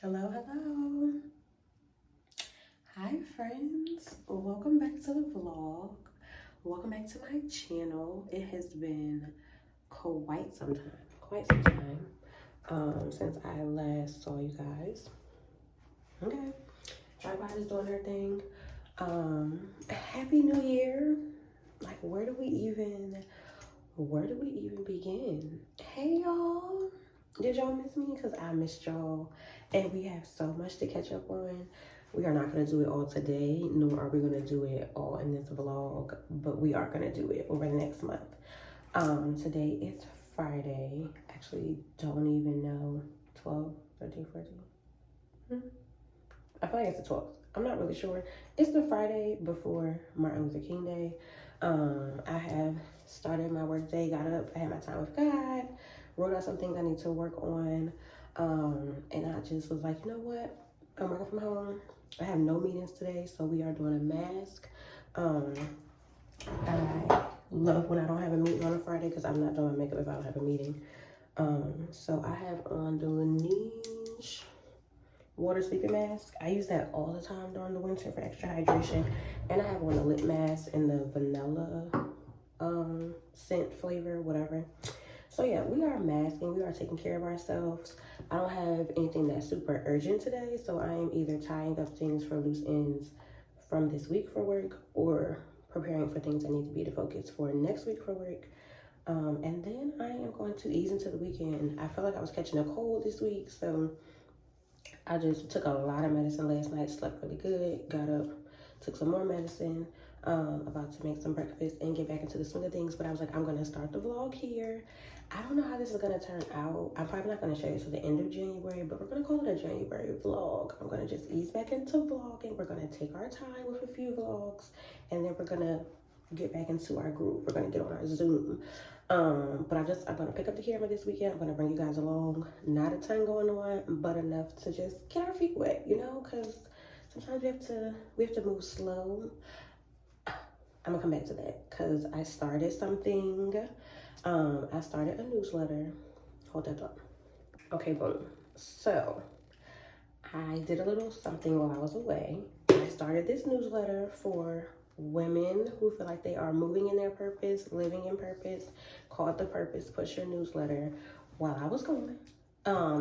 Hello, hello. Hi, friends. Welcome back to the vlog. Welcome back to my channel. It has been quite some time since I last saw you guys. Okay, tripod is doing her thing. Happy New Year. Like, where do we even begin? Hey, y'all. Did y'all miss me? Because I missed y'all. And we have so much to catch up on. We are not going to do it all today, nor are we going to do it all in this vlog, but we are going to do it over the next month. Today is Friday. Actually, don't even know. 12, 13, 14. I feel like it's the 12th. I'm not really sure. It's the Friday before Martin Luther King Day. I have started my work day, got up, I had my time with God, wrote out some things I need to work on. And I just was like, you know what? I'm working from home. I have no meetings today, so we are doing a mask. I love when I don't have a meeting on a Friday because I'm not doing makeup if I don't have a meeting. So I have on the Laneige water sleeping mask. I use that all the time during the winter for extra hydration. And I have on a lip mask in the vanilla scent flavor, whatever. So yeah, we are masking, we are taking care of ourselves. I don't have anything that's super urgent today, so I am either tying up things for loose ends from this week for work or preparing for things I need to be to focus for next week for work. And then I am going to ease into the weekend. I feel like I was catching a cold this week, so I just took a lot of medicine last night, slept really good, got up, took some more medicine, about to make some breakfast and get back into the swing of things. But I was like, I'm going to start the vlog here. I don't know how this is going to turn out. I'm probably not going to show you till the end of January, but we're going to call it a January vlog. I'm going to just ease back into vlogging. We're going to take our time with a few vlogs, and then we're going to get back into our group. We're going to get on our Zoom. But I'm going to pick up the camera this weekend. I'm going to bring you guys along. Not a ton going on, but enough to just get our feet wet, you know, because sometimes we have to move slow. I'm going to come back to that because I started something. I started a newsletter. Hold that up. Okay, boom. So I did a little something while I was away. I started this newsletter for women who feel like they are moving in their purpose, living in purpose, called the Purpose Pusher newsletter while I was gone.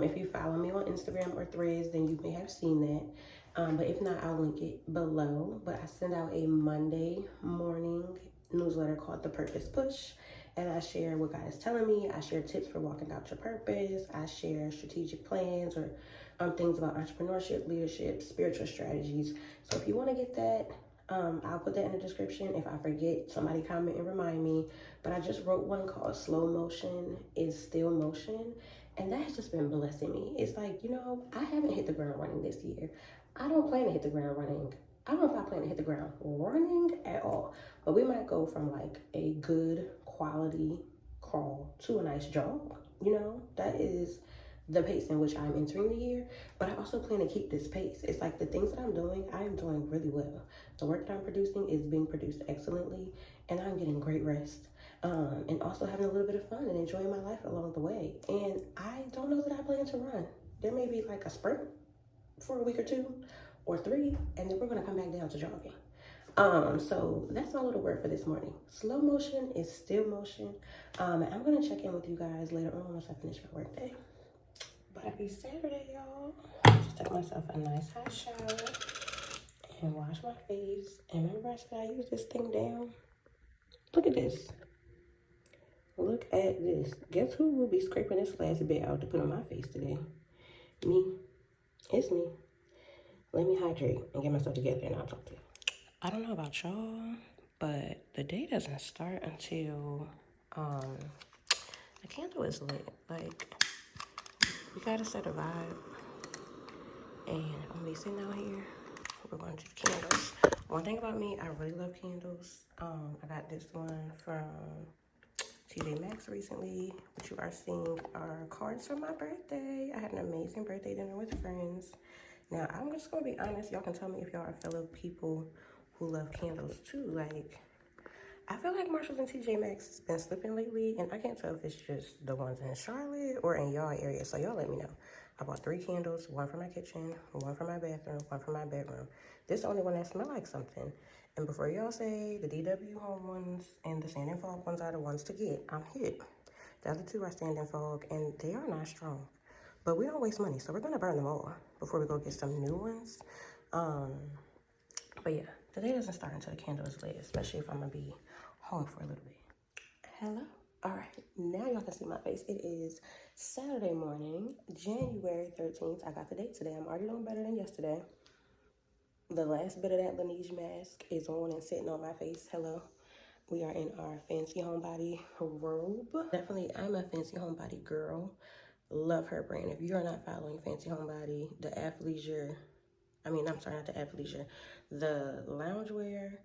If you follow me on Instagram or Threads, then you may have seen that. But if not, I'll link it below. But I send out a Monday morning newsletter called the Purpose Push. And I share what God is telling me. I share tips for walking out your purpose. I share strategic plans or things about entrepreneurship, leadership, spiritual strategies. So if you want to get that, I'll put that in the description. If I forget, somebody comment and remind me. But I just wrote one called Slow Motion is Still Motion. And that has just been blessing me. It's like, you know, I haven't hit the ground running this year. I don't plan to hit the ground running. I don't know if I plan to hit the ground running at all. But we might go from like a good quality crawl to a nice jog. You know, that is the pace in which I'm entering the year, but I also plan to keep this pace. It's like the things that I'm doing really well. The work that I'm producing is being produced excellently, and I'm getting great rest. And also having a little bit of fun and enjoying my life along the way. And I don't know that I plan to run. There may be like a sprint for a week or two or three, and then we're gonna come back down to jogging. So that's my little word for this morning. Slow motion is still motion. And I'm gonna check in with you guys later on once I finish my work day. But happy Saturday, y'all. Just took myself a nice hot shower and washed my face. And remember I said I use this thing down? Look at this. Look at this. Guess who will be scraping this last bit out to put on my face today? Me. It's me. Let me hydrate and get myself together and I'll talk to you. I don't know about y'all, but the day doesn't start until the candle is lit. Like, we gotta set a vibe. And I'm gonna be sitting out here. We're going to do candles. One thing about me, I really love candles. I got this one from TJ Maxx recently, which you are seeing are cards from my birthday. I had an amazing birthday dinner with friends. Now, I'm just gonna be honest. Y'all can tell me if y'all are fellow people who love candles too. Like, I feel like Marshalls and TJ Maxx has been slipping lately, and I can't tell if it's just the ones in Charlotte or in y'all area, so y'all let me know. I bought 3 candles, one for my kitchen, one for my bathroom, one for my bedroom. This is the only one that smell like something. And before y'all say the DW Home ones and the Stand and Fog ones are the ones to get, I'm hit. The other 2 are Stand and Fog, and they are not strong. But we don't waste money, so we're gonna burn them all before we go get some new ones. But yeah, the day doesn't start until the candle is lit, especially if I'm gonna be home for a little bit. Hello. All right, now y'all can see my face. It is Saturday morning, January 13th. I got the date today. I'm already doing better than yesterday. The last bit of that Laneige mask is on and sitting on my face. Hello. We are in our Fancy Homebody robe. Definitely, I'm a Fancy Homebody girl. Love her brand. If you are not following Fancy Homebody, the athleisure, I'm sorry, not the athleisure, the loungewear.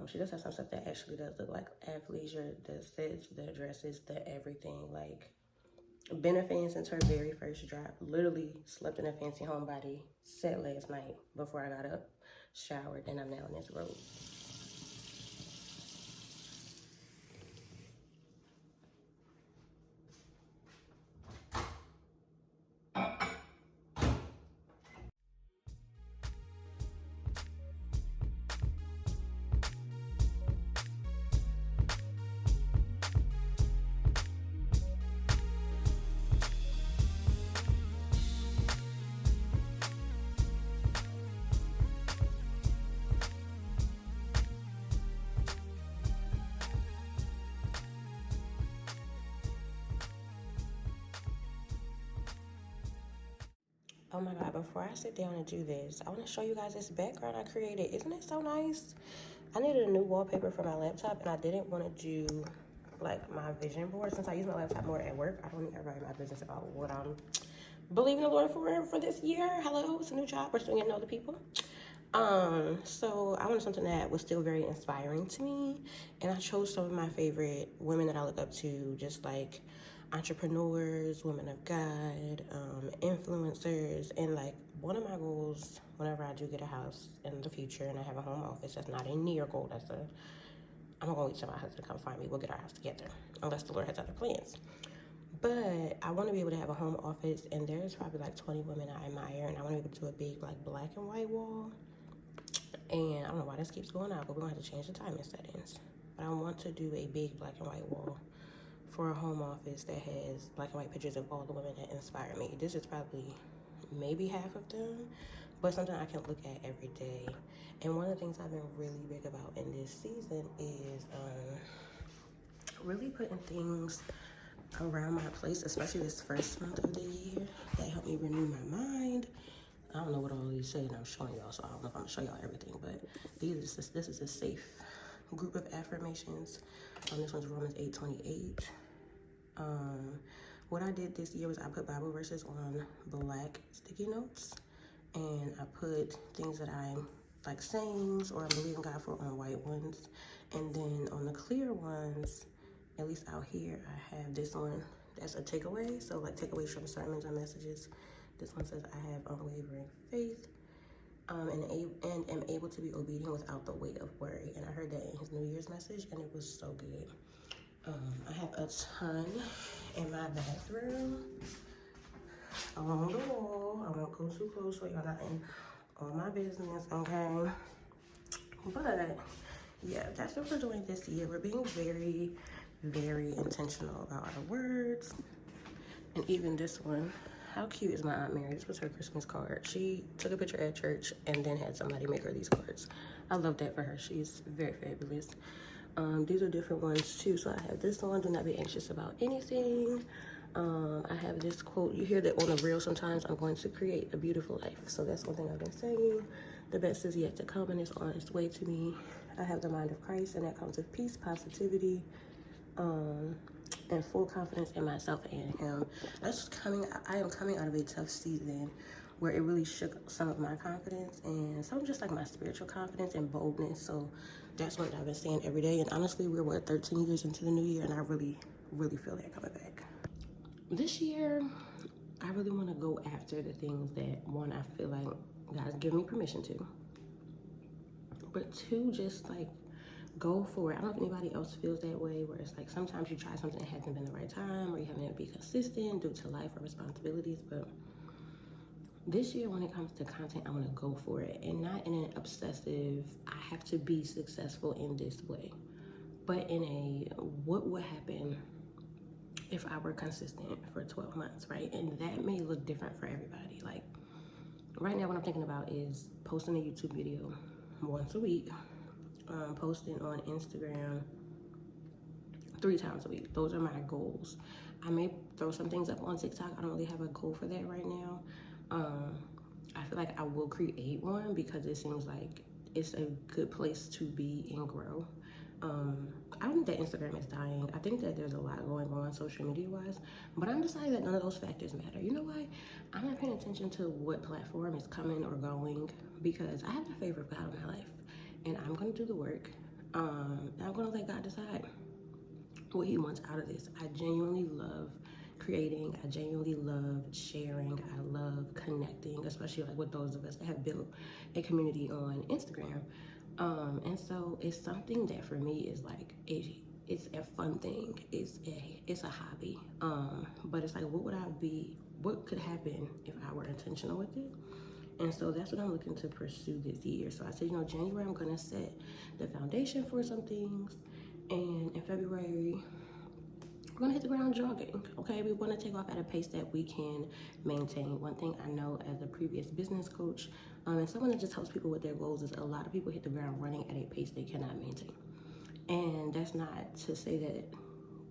She does have some stuff that actually does look like athleisure, the sets, the dresses, the everything. Like, been a fan since her very first drop. Literally slept in a Fancy Homebody set last night before I got up, showered, and I'm now in this robe. Oh my God, before I sit down and do this, I want to show you guys this background I created. Isn't it so nice? I needed a new wallpaper for my laptop, and I didn't want to do like my vision board. Since I use my laptop more at work, I don't need everybody in my business about what I'm believing the Lord for this year. Hello, it's a new job. We're still getting to know the people. So I wanted something that was still very inspiring to me, and I chose some of my favorite women that I look up to, just like entrepreneurs, women of God, influencers, and like one of my goals whenever I do get a house in the future and I have a home office, that's not a near goal, I'm not gonna wait till my husband to come find me, we'll get our house together, unless the Lord has other plans. But I want to be able to have a home office, and there's probably like 20 women I admire, and I want to be able to do a big like black and white wall. And I don't know why this keeps going out, but we're gonna have to change the timing settings. But I want to do a big black and white wall for a home office that has black and white pictures of all the women that inspire me. This is probably maybe half of them, but something I can look at every day. And one of the things I've been really big about in this season is really putting things around my place, especially this first month of the year, that help me renew my mind. I don't know what all these say, and I'm showing y'all, so I don't know if I'm gonna show y'all everything, but this is a safe group of affirmations. This one's Romans 8:28. What I did this year was I put Bible verses on black sticky notes, and I put things that I'm like sayings or I'm believing God for on white ones, and then on the clear ones, at least out here, I have this one that's a takeaway. So like takeaways from sermons or messages. This one says, I have unwavering faith and am able to be obedient without the weight of worry. And I heard that in his New Year's message, and it was so good. I have a ton in my bathroom along the wall. I won't go too close so y'all not in all my business, okay? But yeah, that's what we're doing this year. We're being very, very intentional about our words. And even this one, how cute is my Aunt Mary? This was her Christmas card. She took a picture at church and then had somebody make her these cards. I love that for her. She's very fabulous. These are different ones too. So I have this one, do not be anxious about anything. I have this quote, you hear that on the reel sometimes, I'm going to create a beautiful life. So that's one thing I've been saying. The best is yet to come, and it's on its way to me. I have the mind of Christ, and that comes with peace, positivity, and full confidence in myself and him. I am coming out of a tough season where it really shook some of my confidence and some just like my spiritual confidence and boldness. So that's what I've been saying every day. And honestly, we're 13 years into the new year, and I really, really feel that coming back. This year, I really want to go after the things that, one, I feel like God's given me permission to, but two, just like go for it. I don't know if anybody else feels that way, where it's like sometimes you try something that hasn't been the right time, or you haven't been consistent due to life or responsibilities. But this year, when it comes to content, I want to go for it, and not in an obsessive, I have to be successful in this way, but in a, what would happen if I were consistent for 12 months, right? And that may look different for everybody. Like right now, what I'm thinking about is posting a YouTube video once a week, posting on Instagram 3 times a week. Those are my goals. I may throw some things up on TikTok. I don't really have a goal for that right now. I feel like I will create one because it seems like it's a good place to be and grow. I don't think that Instagram is dying. I think that there's a lot going on social media wise, but I'm deciding that none of those factors matter. You know why? I'm not paying attention to what platform is coming or going, because I have a favorite God in my life, and I'm gonna do the work. I'm gonna let God decide what he wants out of this. I genuinely love creating. I genuinely love sharing. I love connecting, especially like with those of us that have built a community on Instagram. And so it's something that for me is like it's a fun thing. It's a hobby. But it's like, what could happen if I were intentional with it? And so that's what I'm looking to pursue this year. So I said, January I'm gonna set the foundation for some things, and in February we're gonna hit the ground jogging. Okay, we want to take off at a pace that we can maintain. One thing I know as a previous business coach, and someone that just helps people with their goals, is a lot of people hit the ground running at a pace they cannot maintain. And that's not to say that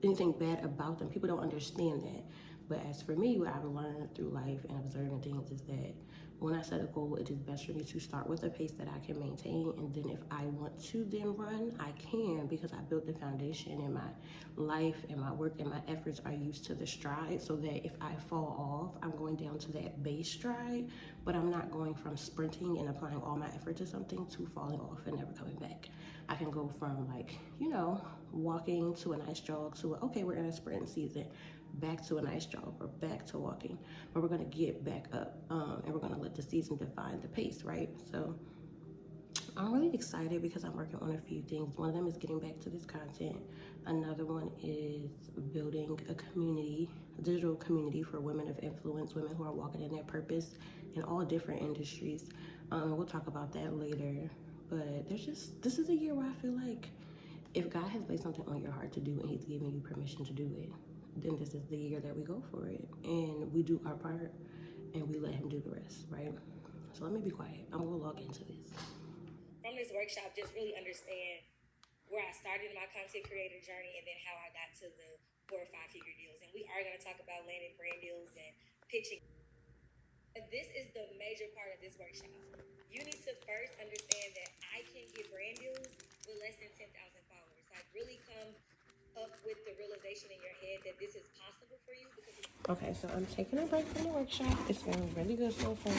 anything bad about them. People don't understand that. But as for me, what I've learned through life and observing things is that when I set a goal, it is best for me to start with a pace that I can maintain. And then if I want to then run, I can, because I built the foundation, and my life and my work and my efforts are used to the stride, so that if I fall off, I'm going down to that base stride, but I'm not going from sprinting and applying all my effort to something to falling off and never coming back. I can go from like, walking to a nice jog to, okay, we're in a sprint season, back to a nice jog, or back to walking, but we're gonna get back up, and we're gonna let the season define the pace, right? So I'm really excited because I'm working on a few things. One of them is getting back to this content. Another one is building a community, a digital community for women of influence, women who are walking in their purpose in all different industries. We'll talk about that later. But this is a year where I feel like if God has laid something on your heart to do and he's giving you permission to do it, then this is the year that we go for it. And we do our part and we let him do the rest, right? So let me be quiet. I'm gonna log into this. From this workshop, just really understand where I started my content creator journey, and then how I got to the 4 or 5 figure deals. And we are gonna talk about landing brand deals and pitching. This is the major part of this workshop. You need to first understand that I can get brand deals with less than 10,000 followers. Like, really come up with the realization in your head that this is possible for you. Okay, so I'm taking a break from the workshop. It's been really good so far.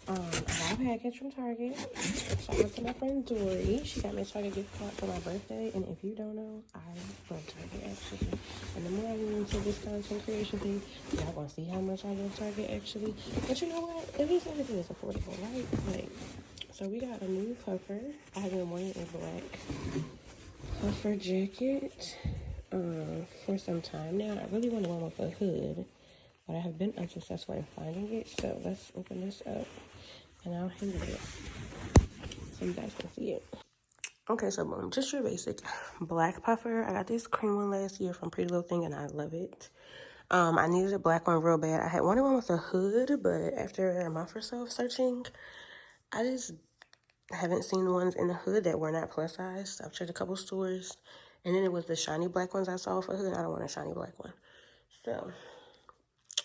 I got a package from Target. Shout out to my friend Dory. She got me a Target gift card for my birthday. And if you don't know, I love Target, actually. And the more I get into this content creation thing, y'all gonna see how much I love Target, actually. But you know what? At least everything is affordable, right? Like, so we got a new puffer. I have been wearing a black puffer jacket for some time now. I really want one with a hood, but I have been unsuccessful in finding it. So let's open this up and I'll hang it so you guys can see it. Okay, so boom, just your basic black puffer. I got this cream one last year from Pretty Little Thing and I love it. I needed a black one real bad. I had wanted one with a hood, but after a month or so of searching, I just haven't seen ones in the hood that were not plus size. I've checked a couple stores, and then it was the shiny black ones I saw for hood. I don't want a shiny black one. So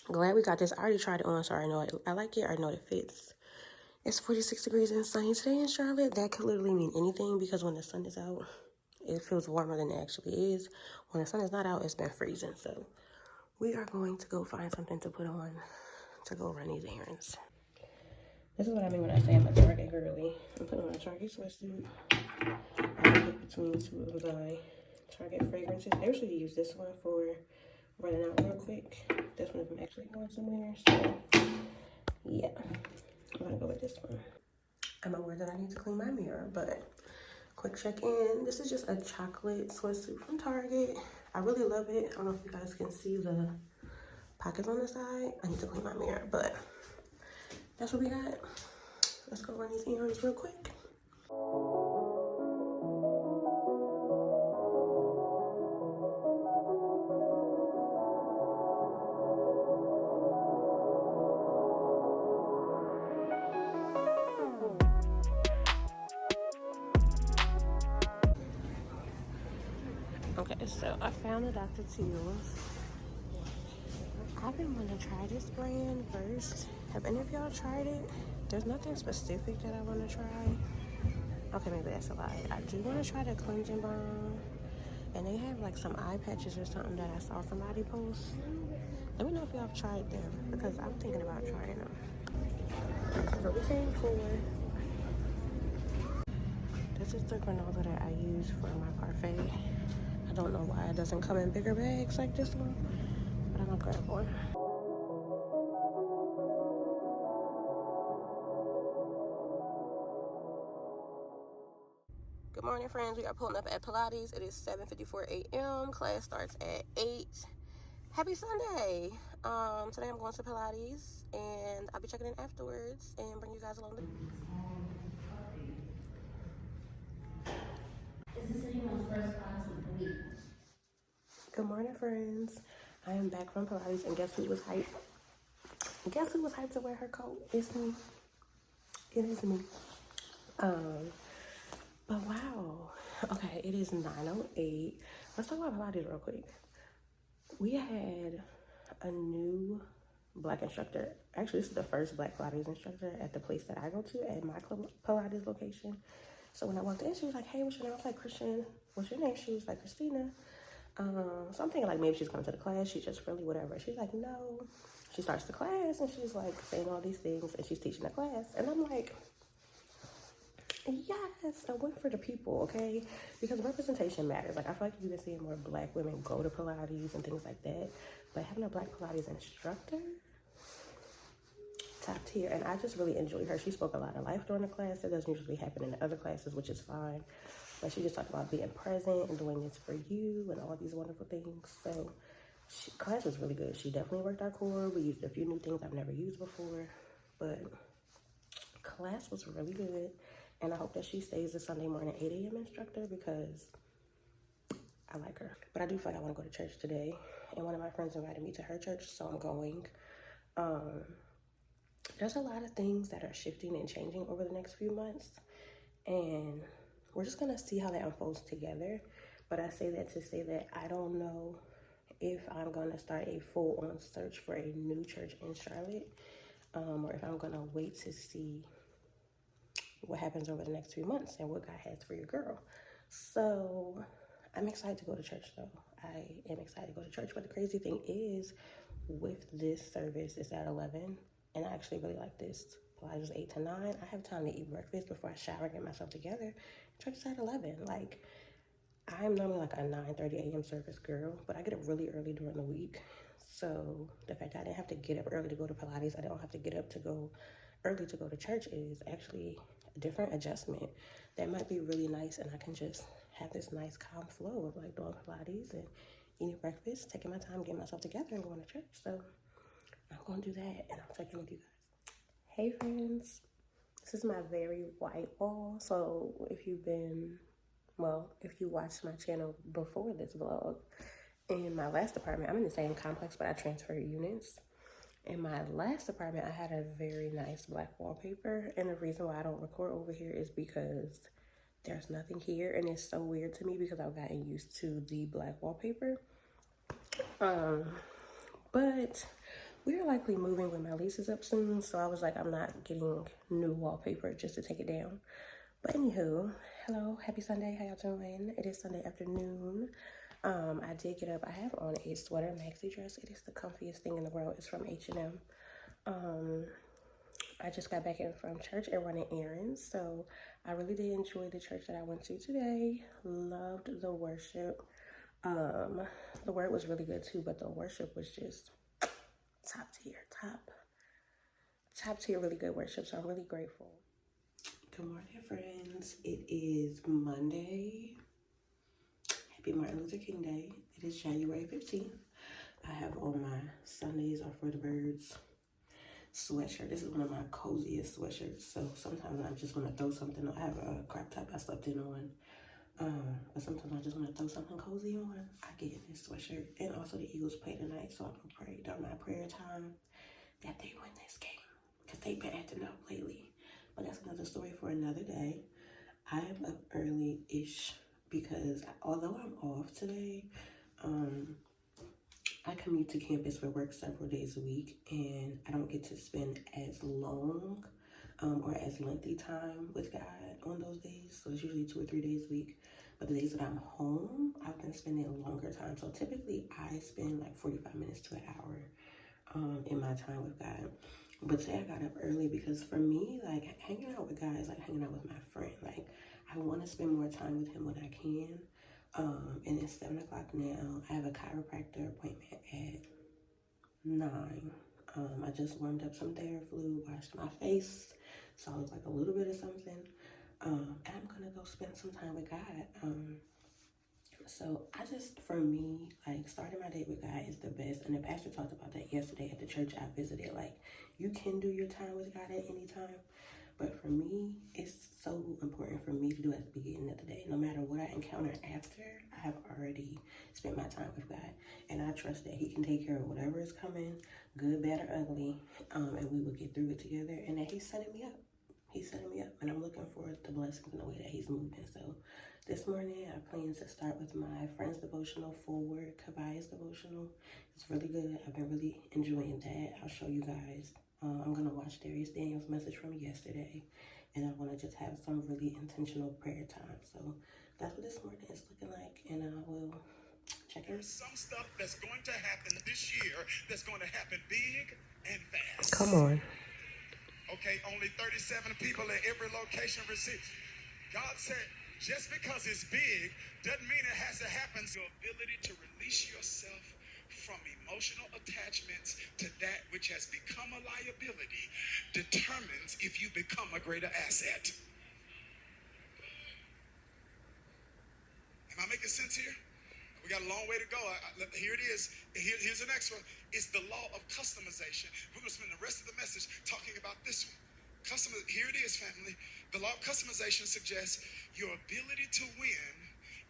glad we got this. I already tried it on, so I know it. I like it. I know it fits. It's 46 degrees and sunny today in Charlotte. That could literally mean anything, because when the sun is out, it feels warmer than it actually is. When the sun is not out, it's been freezing. So we are going to go find something to put on to go run these errands. This is what I mean when I say I'm a Target girly. I'm putting on a Target sweatsuit. I pick between 2 of my Target fragrances. I usually use this one for running out real quick. This one if I'm actually going somewhere. So yeah, I'm gonna go with this one. I'm aware that I need to clean my mirror, but Quick check-in. This is just a chocolate sweatsuit from Target. I really love it. I don't know if you guys can see the pockets on the side. I need to clean my mirror, but that's what we got. Let's go run these errands real quick. Okay, so I found the Dr. Teal's. I've been wanting to try this brand first. Have any of y'all tried it? There's nothing specific that I want to try. Okay, maybe that's a lie. I do want to try the cleansing balm. And they have like some eye patches or something that I saw somebody post. Let me know if y'all have tried them because I'm thinking about trying them. So we came for, this is the granola that I use for my parfait. I don't know why it doesn't come in bigger bags like this one, but I'm gonna grab one. Good morning, friends. We are pulling up at Pilates. It is 7:54 a.m. Class starts at 8. Happy Sunday. Today I'm going to Pilates, and I'll be checking in afterwards and bring you guys along. Is this anyone's first class of the week? Good morning, friends. I am back from Pilates, and guess who was hyped? Guess who was hyped to wear her coat? It's me. It is me. But wow. Okay, it is 9:08. Let's talk about Pilates real quick. We had a new Black instructor. Actually, this is the first Black Pilates instructor at the place that I go to at my Pilates location. So when I walked in, she was like, "Hey, what's your name?" I was like, "Christian." "What's your name?" She was like, "Christina." So I'm thinking like maybe she's coming to the class. She's just friendly, whatever. She's like, "No." She starts the class and she's like saying all these things and she's teaching the class. And I'm like, yes, I went for the people, okay? Because representation matters. Like, I feel like you've been seeing more Black women go to Pilates and things like that. But having a Black Pilates instructor, top tier. And I just really enjoyed her. She spoke a lot of life during the class. That doesn't usually happen in the other classes, which is fine. But she just talked about being present and doing this for you and all these wonderful things. So class was really good. She definitely worked our core. We used a few new things I've never used before. But class was really good. And I hope that she stays the Sunday morning 8 a.m. instructor because I like her. But I do feel like I want to go to church today. And one of my friends invited me to her church, so I'm going. There's a lot of things that are shifting and changing over the next few months. And we're just going to see how that unfolds together. But I say that to say that I don't know if I'm going to start a full-on search for a new church in Charlotte. Or if I'm going to wait to see what happens over the next few months and what God has for your girl. So I'm excited to go to church though. I am excited to go to church. But the crazy thing is with this service, it's at 11. And I actually really like this. Pilates 8 to 9. I have time to eat breakfast before I shower and get myself together. Church is at 11. Like, I'm normally like a 9:30 a.m. service girl, but I get up really early during the week. So the fact that I didn't have to get up early to go to Pilates, I don't have to get up to go early to go to church is actually a different adjustment that might be really nice. And I can just have this nice calm flow of like doing Pilates and eating breakfast, taking my time, getting myself together and going to church. So I'm going to do that and I'll check in with you guys. Hey friends, this is my very white wall. So if you watched my channel before this vlog, in my last apartment, I'm in the same complex, but I transferred units. In my last apartment, I had a very nice black wallpaper. And the reason why I don't record over here is because there's nothing here. And it's so weird to me because I've gotten used to the black wallpaper. But we're likely moving when my lease is up soon. So I was like, I'm not getting new wallpaper just to take it down. But anywho, hello, happy Sunday. How y'all doing? It is Sunday afternoon. I did get up. I have on a sweater maxi dress. It is the comfiest thing in the world. It's from H&M. I just got back in from church and running errands. So I really did enjoy the church that I went to today. Loved the worship. The word was really good too, but the worship was just top tier, really good worship. So I'm really grateful. Good morning, friends. It is Monday. Happy Martin Luther King Day. It is January 15th. I have on my Sundays are for the birds sweatshirt. This is one of my coziest sweatshirts. So sometimes I just want to throw something on. I have a crop top I slept in on. But sometimes I just want to throw something cozy on. I get in this sweatshirt. And also the Eagles play tonight. So I'm going to pray during my prayer time that they win this game. Because they've been acting up lately. But that's another story for another day. I am up early-ish because although I'm off today, I commute to campus for work several days a week, and I don't get to spend as long or as lengthy time with God on those days. So it's usually 2 or 3 days a week. But the days that I'm home, I've been spending a longer time. So typically I spend like 45 minutes to an hour in my time with God. But today I got up early because for me, like, hanging out with God is like hanging out with my friend. Like, I want to spend more time with him when I can. And it's 7 o'clock now. I have a chiropractor appointment at 9. I just warmed up some Theraflu, washed my face, so I look like a little bit of something. And I'm gonna go spend some time with God. So I just, for me, like, starting my day with God is the best. And the pastor talked about that yesterday at the church I visited. Like, you can do your time with God at any time. But for me, it's so important for me to do at the beginning of the day. No matter what I encounter after, I have already spent my time with God. And I trust that he can take care of whatever is coming, good, bad, or ugly. And we will get through it together. And that he's setting me up. He's setting me up. And I'm looking forward to blessing in the way that he's moving. So this morning, I plan to start with my Friends Devotional Forward, Kavaya's Devotional. It's really good. I've been really enjoying that. I'll show you guys. I'm going to watch Darius Daniels' message from yesterday. And I want to just have some really intentional prayer time. So that's what this morning is looking like. And I will check in. There's some stuff that's going to happen this year that's going to happen big and fast. Come on. Okay, only 37 people at every location receive. God said, just because it's big doesn't mean it has to happen. Your ability to release yourself from emotional attachments to that which has become a liability determines if you become a greater asset. Am I making sense here? We got a long way to go. Here it is. Here's the next one. It's the law of customization. We're going to spend the rest of the message talking about this one. Here it is, family. The law of customization suggests your ability to win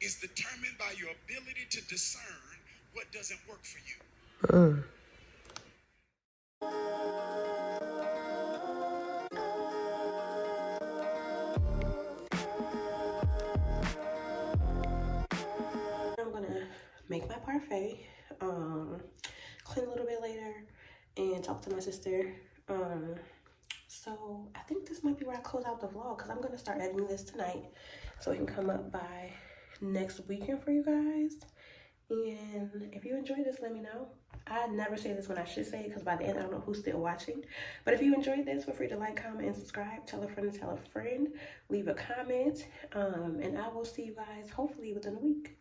is determined by your ability to discern what doesn't work for you. I'm going to make my parfait, clean a little bit later, and talk to my sister. So I think this might be where I close out the vlog because I'm going to start editing this tonight so it can come up by next weekend for you guys. And if you enjoyed this, let me know. I never say this when I should say it because by the end I don't know who's still watching. But if you enjoyed this, feel free to like, comment, and subscribe. Tell a friend to tell a friend. Leave a comment. And I will see you guys hopefully within a week.